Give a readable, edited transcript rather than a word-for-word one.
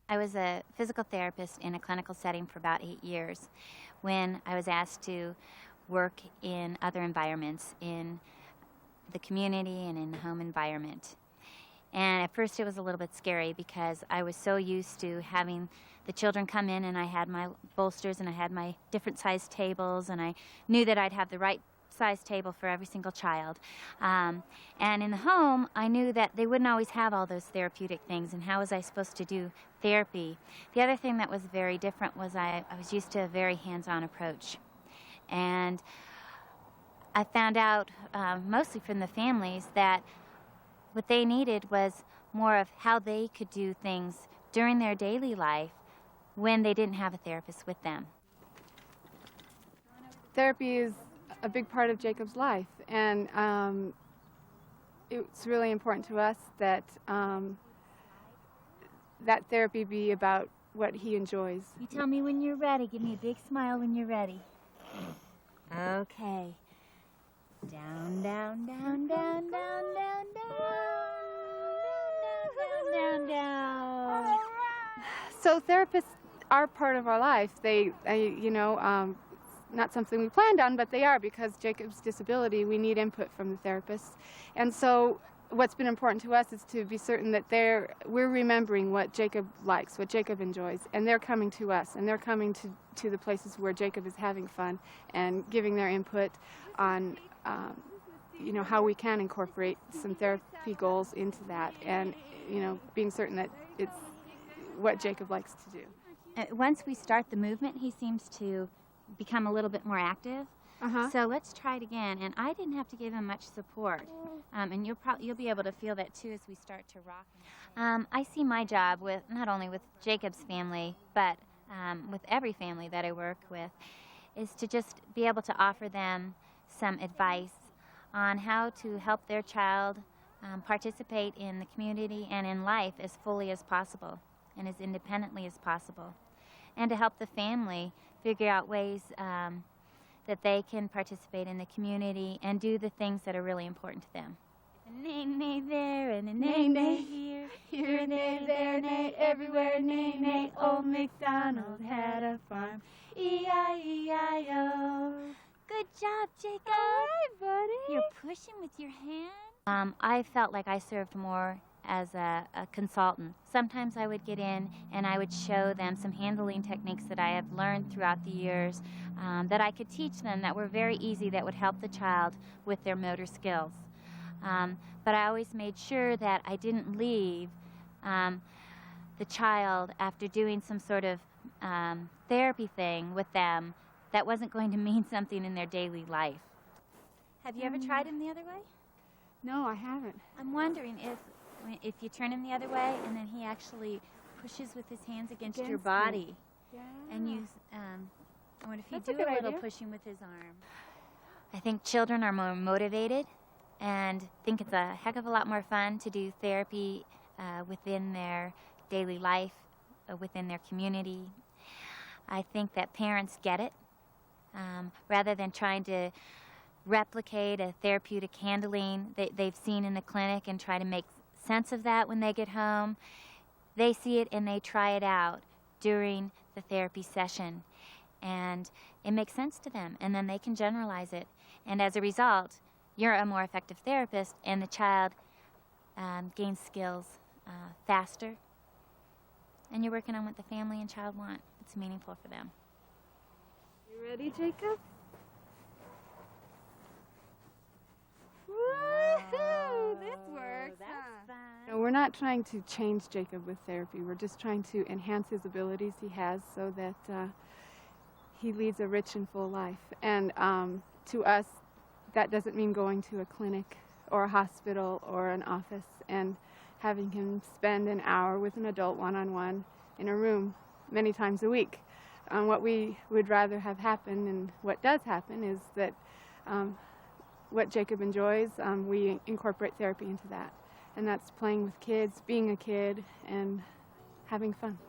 I was a physical therapist in a clinical setting for about 8 years when I was asked to work in other environments, in the community and in the home environment. And at first it was a little bit scary because I was so used to having the children come in, and I had my bolsters and I had my different size tables, and I knew that I'd have the right size table for every single child. And in the home, I knew that they wouldn't always have all those therapeutic things, and how was I supposed to do therapy? The other thing that was very different was I was used to a very hands-on approach. And I found out, mostly from the families, that what they needed was more of how they could do things during their daily life when they didn't have a therapist with them. Therapy is a big part of Jacob's life, and it's really important to us that that therapy be about what he enjoys. You tell me when you're ready. Give me a big smile when you're ready. Okay. Down, down, down, down, down, down, down, down, down, down. So therapists are part of our life. Not something we planned on, but they are, because Jacob's disability, we need input from the therapists. And so what's been important to us is to be certain that we're remembering what Jacob likes, what Jacob enjoys, and they're coming to us, and they're coming to the places where Jacob is having fun and giving their input on how we can incorporate some therapy goals into that, and being certain that it's what Jacob likes to do. Once we start the movement, he seems to become a little bit more active. So let's try it again. And I didn't have to give him much support. And you'll be able to feel that too as we start to rock. I see my job with not only with Jacob's family, but with every family that I work with, is to just be able to offer them some advice on how to help their child participate in the community and in life as fully as possible and as independently as possible, and to help the family figure out ways that they can participate in the community and do the things that are really important to them. A nay-nay there and a nay-nay here, here and there, nay, everywhere, nay-nay. Old MacDonald had a farm, E-I-E-I-O. Good job, Jacob. All right, buddy. You're pushing with your hand. I felt like I served more as a consultant. Sometimes I would get in and I would show them some handling techniques that I have learned throughout the years that I could teach them that were very easy, that would help the child with their motor skills. But I always made sure that I didn't leave the child after doing some sort of therapy thing with them that wasn't going to mean something in their daily life. Have you ever tried him the other way? No, I haven't. I'm wondering if you turn him the other way and then he actually pushes with his hands against your body. Yeah. And you, I wonder if you That's a do a good little idea. pushing with his arm. I think children are more motivated and think it's a heck of a lot more fun to do therapy within their daily life, within their community. I think that parents get it rather than trying to replicate a therapeutic handling that they've seen in the clinic and try to make sense of that when they get home. They see it and they try it out during the therapy session, and it makes sense to them, and then they can generalize it, and as a result you're a more effective therapist, and the child gains skills faster, and you're working on what the family and child want. It's meaningful for them. You ready, Jacob? Woohoo! This works. That's fun. No, we're not trying to change Jacob with therapy. We're just trying to enhance his abilities he has so that he leads a rich and full life. And to us, that doesn't mean going to a clinic or a hospital or an office and having him spend an hour with an adult one-on-one in a room many times a week. What we would rather have happen, and what does happen, is that what Jacob enjoys, we incorporate therapy into that. And that's playing with kids, being a kid, and having fun.